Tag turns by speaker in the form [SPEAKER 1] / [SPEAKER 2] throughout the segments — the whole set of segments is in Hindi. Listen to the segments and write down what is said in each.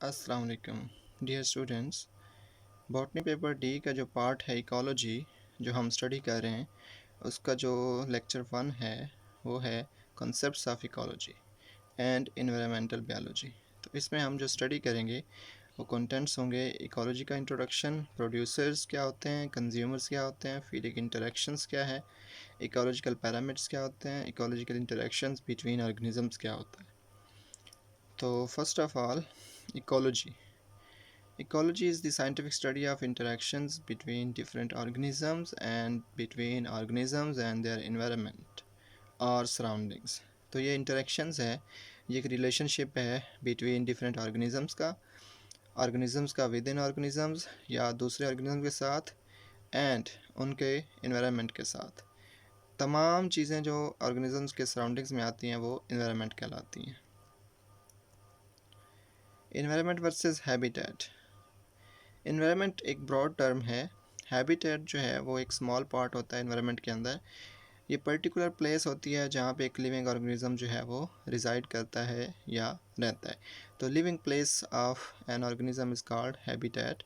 [SPEAKER 1] अस्सलाम वालेकुम dear students. Botany paper D का जो पार्ट है इकोलॉजी जो हम स्टडी कर रहे हैं उसका जो लेक्चर 1 है वो है concepts of ecology and environmental biology. तो इसमें हम जो स्टडी करेंगे वो कंटेंट्स होंगे इकोलॉजी का इंट्रोडक्शन, प्रोड्यूसर्स क्या होते हैं, कंज्यूमर्स क्या होते हैं, फीडिंग इंटरेक्शंस क्या है, इकोलॉजिकल पैरामीटर्स क्या होते हैं, इकोलॉजिकल इंटरेक्शंस बिटवीन ऑर्गेनिजम्स क्या होता है। तो first of all ecology Ecology is the scientific study of interactions between different organisms and between organisms and their environment or surroundings। तो ये interactions है, ये एक relationship है between different organisms का within organisms या दूसरे organisms के साथ and उनके environment के साथ। तमाम चीज़ें जो organisms के surroundings में आती हैं वो environment कहलाती हैं। Environment versus habitat। इन्वायरमेंट एक ब्रॉड टर्म है, हैबिटेट जो है वो एक स्मॉल पार्ट होता है इन्वायरमेंट के अंदर। ये पर्टिकुलर प्लेस होती है जहाँ पे एक लिविंग ऑर्गेनिज्म जो है वो रिजाइड करता है या रहता है। तो living place of an organism is called habitat.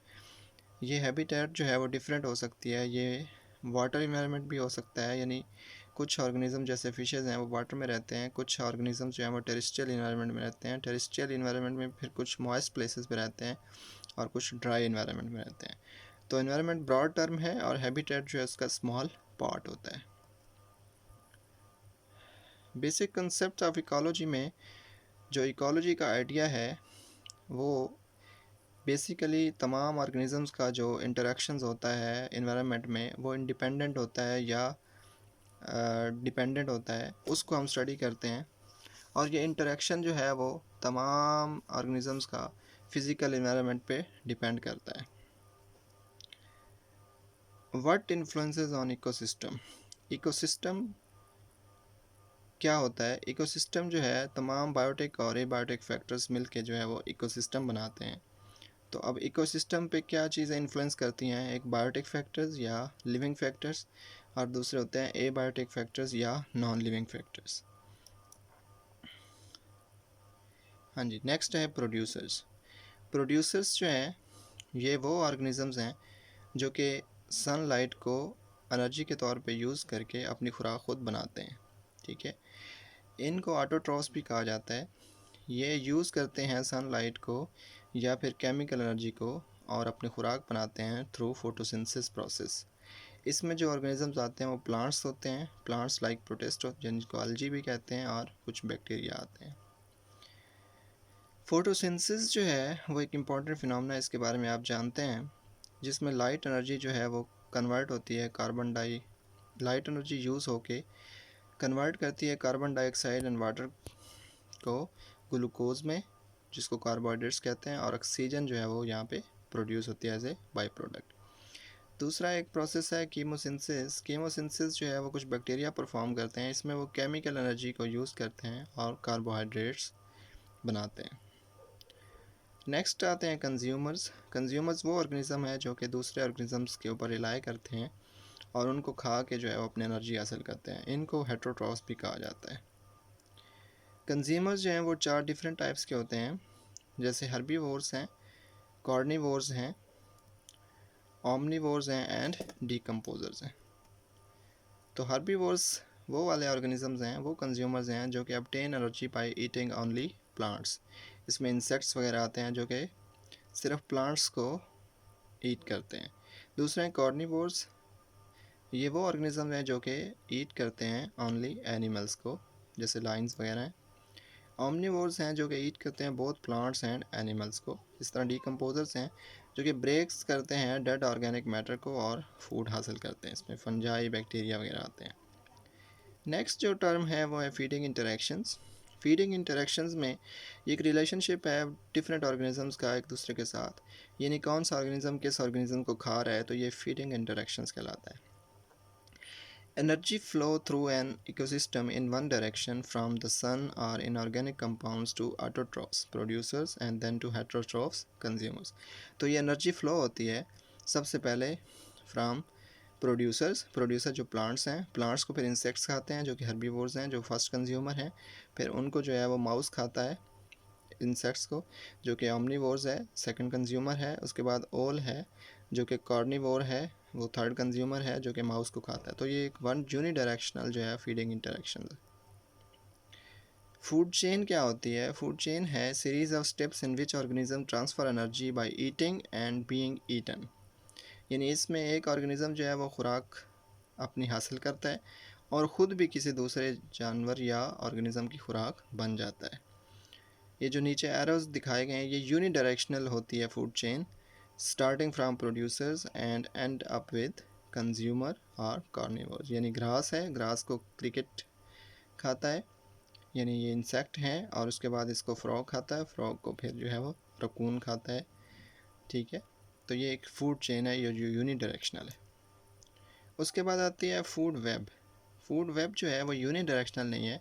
[SPEAKER 1] ये हैबिटेट जो है वो डिफरेंट हो सकती है, ये वाटर इन्वायरमेंट भी हो सकता है, यानी कुछ ऑर्गेनिज्म जैसे फिशेज़ हैं वो वाटर में रहते हैं, कुछ ऑर्गेनिज्म जो हैं वो टेरेस्ट्रियल इन्वायरमेंट में रहते हैं, टेरेस्ट्रियल इन्वायरमेंट में फिर कुछ मॉइस्ट प्लेसेस पे रहते हैं और कुछ ड्राई इन्वायरमेंट में रहते हैं। तो इन्वायरमेंट ब्रॉड टर्म है और हैबिटेट जो है उसका स्मॉल पार्ट होता है। बेसिक कंसेप्ट ऑफ इकोलॉजी में जो इकोलॉजी का आइडिया है वो बेसिकली तमाम ऑर्गेनिजम्स का जो इंटरेक्शंस होता है इन्वायरमेंट में वो इंडिपेंडेंट होता है या डिपेंडेंट होता है, उसको हम स्टडी करते हैं। और ये इंटरेक्शन जो है वो तमाम ऑर्गेनिजम्स का फिज़िकल इन्वायरमेंट पे डिपेंड करता है। What influences on ecosystem. Ecosystem क्या होता है? इकोसिस्टम जो है तमाम बायोटिक और एबायोटिक फैक्टर्स मिलके जो है वो इकोसिस्टम बनाते हैं। तो अब इकोसिस्टम पे क्या चीज़ें इन्फ्लुएंस करती हैं? एक बायोटिक फैक्टर्स या लिविंग फैक्टर्स और दूसरे होते हैं एबायोटिक फैक्टर्स या नॉन लिविंग फैक्टर्स। हाँ जी, नेक्स्ट है प्रोड्यूसर्स। प्रोड्यूसर्स जो हैं ये वो ऑर्गेनिजम्स हैं जो कि सनलाइट को एनर्जी के तौर पे यूज़ करके अपनी खुराक खुद बनाते हैं। ठीक है, इनको ऑटोट्रॉफ्स भी कहा जाता है। ये यूज़ करते हैं सनलाइट को या फिर केमिकल एनर्जी को और अपनी खुराक बनाते हैं थ्रू फोटोसिंथेसिस प्रोसेस। इसमें जो ऑर्गेनिजम्स आते हैं वो प्लांट्स होते हैं, प्लांट्स लाइक प्रोटिस्ट जिनको एल्गी भी कहते हैं, और कुछ बैक्टीरिया आते हैं। फोटोसिंथेसिस जो है वो एक इम्पॉर्टेंट फिनोमेना है, इसके बारे में आप जानते हैं, जिसमें लाइट एनर्जी जो है वो कन्वर्ट होती है लाइट एनर्जी यूज़ होके कन्वर्ट करती है कार्बन डाइऑक्साइड एंड वाटर को ग्लूकोज में, जिसको कार्बोहाइड्रेट्स कहते हैं, और ऑक्सीजन जो है वो यहाँ पे प्रोड्यूस होती है एज ए बाई प्रोडक्ट। दूसरा एक प्रोसेस है कीमोसिंथेसिस। कीमोसिंथेसिस जो है वो कुछ बैक्टीरिया परफॉर्म करते हैं, इसमें वो केमिकल एनर्जी को यूज़ करते हैं और कार्बोहाइड्रेट्स बनाते हैं। नेक्स्ट आते हैं कंज्यूमर्स। कंज्यूमर्स वो ऑर्गेनिज्म है जो कि दूसरे ऑर्गेनिजम्स के ऊपर रिलाई करते हैं और उनको खा के जो है वो अपनी एनर्जी हासिल करते हैं। इनको हेटेरोट्रॉफ्स भी कहा जाता है। कंज्यूमर्स जो हैं वो 4 डिफरेंट टाइप्स के होते हैं, जैसे हर्बीवोर्स हैं, कॉर्निवोर्स हैं, ओमनिवोर्स हैं एंड डीकम्पोजर्स हैं। तो हर्बीवोर्स वो वाले ऑर्गेनिजम्स हैं, वो कंज्यूमर्स हैं जो कि obtain energy by eating only plants. इसमें इंसेक्ट्स वगैरह आते हैं जो कि सिर्फ प्लांट्स को ईट करते हैं। दूसरे हैं कॉर्निवोर्स। ये वो ऑर्गेनिज्म हैं जो कि ईट करते हैं ओनली एनिमल्स को, जैसे लाइन्स वगैरह हैं। ओमनिवोर्स हैं जो कि ईट करते हैं बोथ प्लांट्स एंड एनिमल्स को। इस तरह डीकम्पोजर्स हैं जो कि ब्रेक्स करते हैं डेड ऑर्गेनिक मैटर को और फूड हासिल करते हैं। इसमें फंजाई, बैक्टीरिया वगैरह आते हैं। नेक्स्ट जो टर्म है वो है फीडिंग इंटरेक्शंस। फीडिंग इंटरेक्शंस में एक रिलेशनशिप है डिफरेंट ऑर्गेनिजम्स का एक दूसरे के साथ, यानी कौन सा ऑर्गेनिज्म किस ऑर्गेनिज्म को खा रहा है, तो ये फीडिंग इंटरेक्शंस कहलाता है। Energy flow through an ecosystem in one direction from the sun or inorganic compounds to autotrophs producers and then to heterotrophs consumers। तो ये एनर्जी फ्लो होती है सबसे पहले फ्राम प्रोड्यूसर जो प्लांट्स हैं, प्लांट्स को फिर इंसेक्ट्स खाते हैं जो कि हर्बीवोर्स हैं जो फर्स्ट कंज्यूमर हैं, फिर उनको जो है वो माउस खाता है इंसेक्ट्स को, जो कि ओमनीवोर्स है, सेकंड कंज्यूमर है। उसके बाद ओल है जो कि कार्निवोर है, वो थर्ड कंज्यूमर है जो कि माउस को खाता है। तो ये एक वन यूनिडायरेक्शनल जो है फीडिंग इंटरेक्शन है। फूड चेन क्या होती है? फूड चेन है series of steps in which organism transfer energy by eating and being eaten. यानी इसमें एक ऑर्गेनिज्म जो है वो खुराक अपनी हासिल करता है और ख़ुद भी किसी दूसरे जानवर या ऑर्गेनिज्म की खुराक बन जाता है। ये जो नीचे एरोज दिखाए गए हैं ये यूनिडायरेक्शनल होती है food chain, starting from producers and and up with consumer और कार्निवोर्स। यानी ग्रास है, ग्रास को क्रिकेट खाता है, यानी ये इंसेक्ट हैं, और उसके बाद इसको फ्रॉग खाता है, फ्रॉग को फिर जो है वो रकून खाता है। ठीक है, तो ये एक फूड चेन है, ये जो यूनिडायरेक्शनल है। उसके बाद आती है फूड वेब। फूड वेब जो है वो यूनिडायरेक्शनल नहीं है,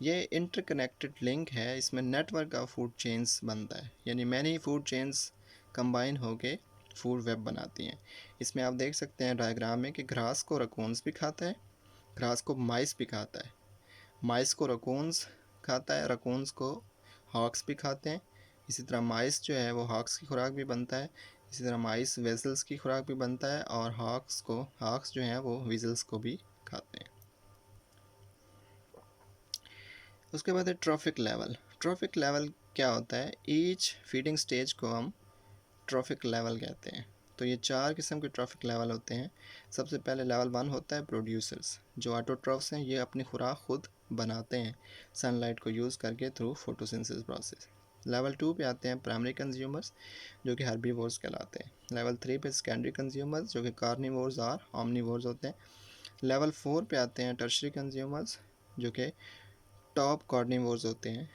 [SPEAKER 1] ये इंटरकनेक्टेड लिंक है। इसमें नेटवर्क ऑफ फूड चेन्स बनता है, यानी मैनी फूड चेन्स कंबाइन होके फूड वेब बनाती हैं। इसमें आप देख सकते हैं डायग्राम में कि घास को रकून्स भी खाता है, घास को माइस भी खाता है, माइस को रकून्स खाता है, रकून्स को हॉक्स भी खाते हैं। इसी तरह माइस जो है वो हॉक्स की खुराक भी बनता है, इसी तरह माइस वेजल्स की खुराक भी बनता है, और हॉक्स जो हैं वो विजल्स को भी खाते हैं। उसके बाद है ट्रॉफिक लेवल। ट्रॉफिक लेवल क्या होता है? ईच फीडिंग स्टेज को हम ट्रॉफिक लेवल कहते हैं। तो ये 4 किस्म के ट्रॉफिक लेवल होते हैं। सबसे पहले लेवल 1 होता है प्रोड्यूसर्स, जो ऑटोट्रॉफ्स हैं, ये अपनी खुराक खुद बनाते हैं सनलाइट को यूज़ करके थ्रू फोटोसिंथेसिस प्रोसेस। लेवल 2 पे आते हैं प्राइमरी कंज्यूमर्स, जो कि हर्बीवोर्स कहलाते हैं। लेवल 3 पे सेकेंडरी कंज्यूमर्स, जो कि कार्निवोर्स और ओमनीवोर्स होते हैं। लेवल 4 पे आते हैं टर्शरी कंज्यूमर्स, जो कि टॉप कार्निवोर्स होते हैं।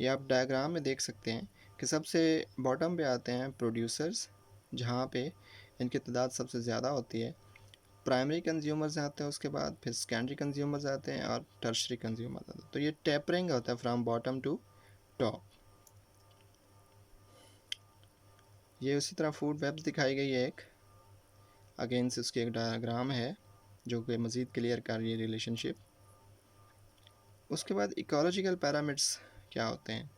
[SPEAKER 1] ये आप डायग्राम में देख सकते हैं कि सबसे बॉटम पे आते हैं प्रोड्यूसर्स, जहाँ पे इनकी तादाद सबसे ज़्यादा होती है। प्राइमरी कंज्यूमर्स आते हैं, उसके बाद फिर सेकेंडरी कंज्यूमर्स आते हैं और टर्शरी कंज्यूमर्स आते हैं। तो ये टेपरिंग होता है फ्रॉम बॉटम टू टॉप। ये उसी तरह फूड वेब्स दिखाई गई है एक, अगेंस्ट उसकी एक डायग्राम है जो कि मज़ीद क्लियर कर रही है रिलेशनशिप। उसके बाद इकोलॉजिकल पैरामीटर्स क्या होते हैं?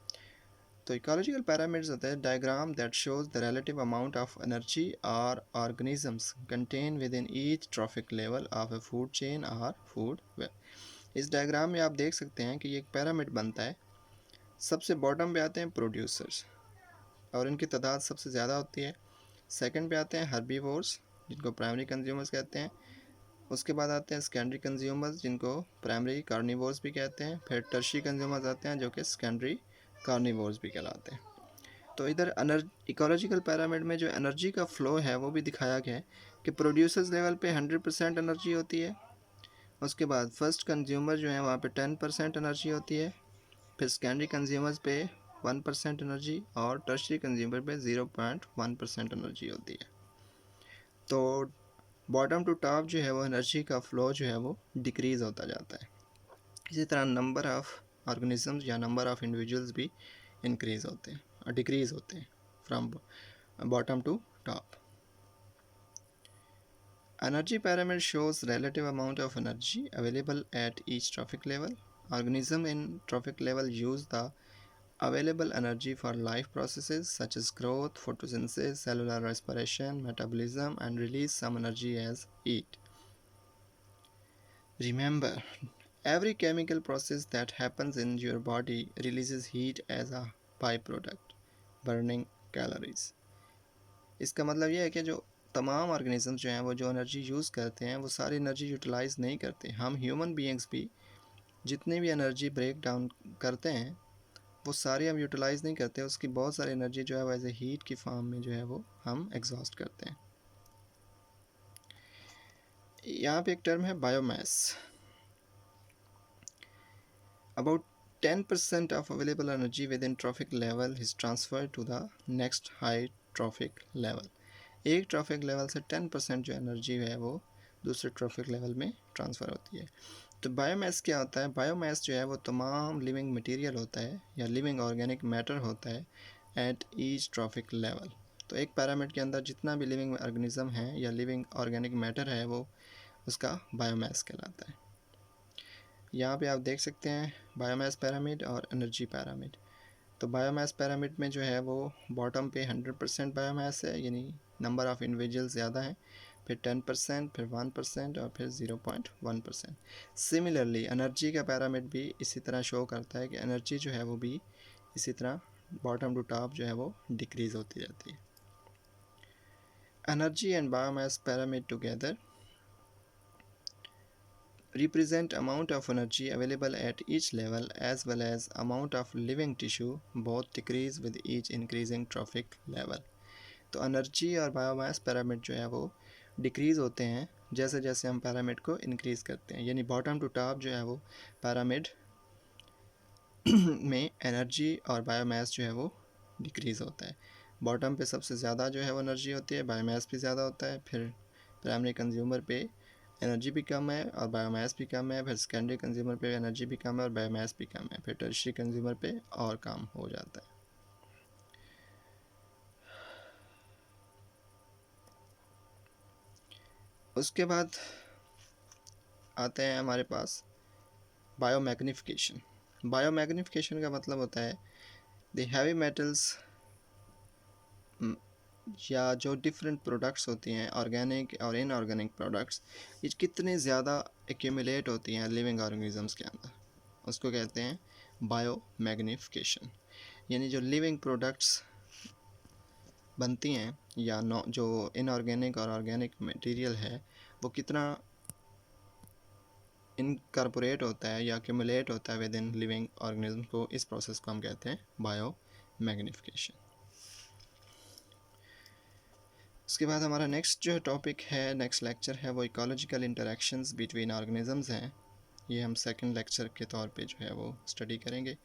[SPEAKER 1] तो इकोलॉजिकल पैरामीटर्स होते हैं diagram that shows the relative amount of energy और organisms contain within each trophic level of a food chain और फूड वेब। इस डायग्राम में आप देख सकते हैं कि ये एक पैरामीटर बनता है। सबसे बॉटम पे आते हैं प्रोड्यूसर्स और इनकी तादाद सबसे ज़्यादा होती है। सेकंड पे आते हैं हर्बीवोर्स, जिनको प्राइमरी कंज्यूमर्स कहते हैं। उसके बाद आते हैं सेकेंडरी कंज्यूमर्स, जिनको प्राइमरी कार्निवोर्स भी कहते हैं। फिर टर्शरी कंज्यूमर्स आते हैं, जो कि सेकेंडरी कार्निवोर्स भी कहलाते हैं। तो इधर इकोलॉजिकल पैरामिड में जो एनर्जी का फ़्लो है वो भी दिखाया गया है कि प्रोड्यूसर्स लेवल पे 100% एनर्जी होती है। उसके बाद फर्स्ट कंज्यूमर जो है वहाँ पे 10% एनर्जी होती है। फिर सेकेंडरी कंज्यूमर्स पे 1% एनर्जी और टर्शरी कंज्यूमर पे 0.1% एनर्जी होती है। तो बॉटम टू टॉप जो है वो एनर्जी का फ़्लो जो है वो डिक्रीज़ होता जाता है। इसी तरह नंबर ऑफ़ ऑर्गेनिजम्स या नंबर ऑफ़ इंडिविजुअल्स भी इंक्रीज़ होते हैं और डिक्रीज़ होते हैं from bottom to top. Energy pyramid shows relative amount of energy available at each trophic level. Organisms in trophic level use the available energy for life processes such as growth, photosynthesis, cellular respiration, metabolism, and release some energy as heat. Remember, every chemical process that happens in your body releases heat as a byproduct, burning calories. इसका मतलब यह है कि जो तमाम ऑर्गेनिजम्स जो हैं वो जो एनर्जी यूज़ करते हैं वो सारी एनर्जी यूटिलाइज़ नहीं करते। हम ह्यूमन बीइंग्स भी जितनी भी एनर्जी ब्रेक डाउन करते हैं वो सारी हम यूटिलाइज़ नहीं करते, उसकी बहुत सारी एनर्जी जो है वो एज ए हीट की फॉर्म में जो है वो हम एग्जॉस्ट करते हैं। यहाँ पे एक टर्म है biomass. About 10% of available energy within trophic level is transferred to the next high trophic level. एक ट्रॉफिक लेवल से 10% जो एनर्जी है वो दूसरे ट्रॉफिक लेवल में ट्रांसफ़र होती है। तो बायोमास क्या होता है? बायोमास जो है वो तमाम लिविंग मटेरियल होता है या लिविंग ऑर्गेनिक मैटर होता है एट ईच ट्रॉफिक लेवल। तो एक पैरामिड के अंदर जितना भी लिविंग ऑर्गेनिज्म है या लिविंग ऑर्गेनिक मैटर है वो उसका बायोमास कहलाता है। यहाँ पे आप देख सकते हैं बायोमास पिरामिड और एनर्जी पिरामिड। तो बायोमास पिरामिड में जो है वो बॉटम पे 100% बायोमास है, यानी नंबर ऑफ़ इंडिविजुअल ज़्यादा हैं, फिर 10%, फिर 1% और फिर 0.1%। सिमिलरली एनर्जी का पिरामिड भी इसी तरह शो करता है कि एनर्जी जो है वो भी इसी तरह बॉटम टू टॉप जो है वो डिक्रीज़ होती रहती है। Energy and biomass pyramid together represent amount of energy available at each level as well as amount of living tissue, both decrease with each increasing trophic level। तो एनर्जी और बायोमास पिरामिड जो है वो डिक्रीज़ होते हैं जैसे जैसे हम पिरामिड को इंक्रीज़ करते हैं, यानी बॉटम टू टॉप जो है वो पिरामिड में एनर्जी और बायोमास जो है वो डिक्रीज़ होता है। बॉटम पे सबसे ज़्यादा जो है वो एनर्जी होती है, बायोमास भी ज़्यादा होता है, फिर प्राइमरी कंज्यूमर पे एनर्जी भी कम है और बायोमास भी कम है, फिर सेकेंडरी कंज्यूमर पे एनर्जी भी कम है और बायोमास भी कम है, फिर टर्शियरी कंज्यूमर पे और कम हो जाता है। उसके बाद आते हैं हमारे पास बायोमैग्निफिकेशन। बायोमैग्निफिकेशन का मतलब होता है द हैवी मेटल्स या जो डिफरेंट प्रोडक्ट्स होती हैं ऑर्गेनिक और इनऑर्गेनिक प्रोडक्ट्स, ये कितने ज़्यादा एक्यूमुलेट होती हैं लिविंग ऑर्गेनिजम्स के अंदर, उसको कहते हैं बायोमैग्निफिकेशन। यानी जो लिविंग प्रोडक्ट्स बनती हैं या जो इनऑर्गेनिक और ऑर्गेनिक मटेरियल है वो कितना इनकॉर्पोरेट होता है या एक्यूमुलेट होता है विद इन लिविंग ऑर्गेनिज्म को, इस प्रोसेस को हम कहते हैं बायोमैग्निफिकेशन। उसके बाद हमारा नेक्स्ट जो टॉपिक है, नेक्स्ट लेक्चर है वो इकोलॉजिकल इंटरेक्शंस बिटवीन ऑर्गेनिजम्स हैं। ये हम सेकंड लेक्चर के तौर पे जो है वो स्टडी करेंगे।